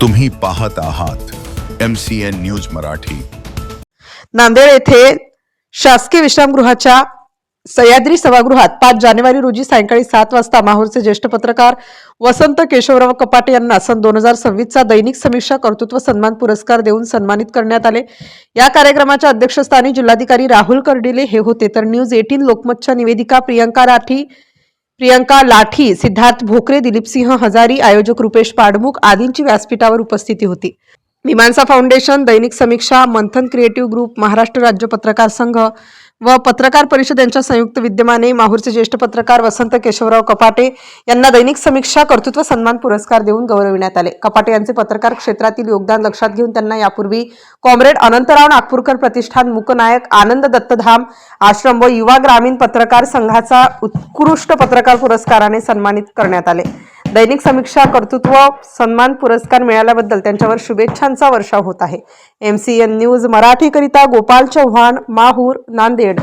तुम्ही पाहत आहात MCN न्यूज मराठी। नांदेड येथे शासकीय विश्रामगृहाच्या सह्याद्री सभागृहात 5 जानेवारी रोजी सायंकाळी 7 वाजता माहूरचे ज्येष्ठ पत्रकार वसंत केशवराव कपाटे यांना सन 2026 चा दैनिक समीक्षा कर्तृत्व सन्मान पुरस्कार देऊन सन्मानित करण्यात आले। या कार्यक्रमाच्या अध्यक्षस्थानी जिल्हाधिकारी राहुल कर्डिले हे होते, तर न्यूज 18 लोकमतच्या निवेदिका प्रियंका लाठी, सिद्धार्थ भोकरे, दिलीपसिंह हजारी, आयोजक रुपेश पाडमुख आदींची व्यासपीठावर उपस्थिती होती। मीमांसा फाउंडेशन, दैनिक समीक्षा, मंथन क्रिएटिव्ह ग्रुप, महाराष्ट्र राज्य पत्रकार संघ व पत्रकार परिषद यांच्या संयुक्त विद्यमाने माहूरचे ज्येष्ठ पत्रकार वसंत केशवराव कपाटे यांना दैनिक समीक्षा कर्तृत्व सन्मान पुरस्कार देऊन गौरविण्यात आले। कपाटे यांचे पत्रकार क्षेत्रातील योगदान लक्षात घेऊन त्यांना यापूर्वी कॉम्रेड अनंतराव नागपूरकर प्रतिष्ठान, मूकनायक आनंद दत्तधाम आश्रम व युवा ग्रामीण पत्रकार संघाचा उत्कृष्ट पत्रकार पुरस्काराने सन्मानित करण्यात आले। दैनिक समीक्षा कर्तृत्व सन्मान पुरस्कार मिळाल्याबद्दल त्यांच्यावर शुभेच्छांचा वर्षाव होत आहे। MCN न्यूज मराठी करिता गोपाल चव्हाण, माहूर, नांदेड।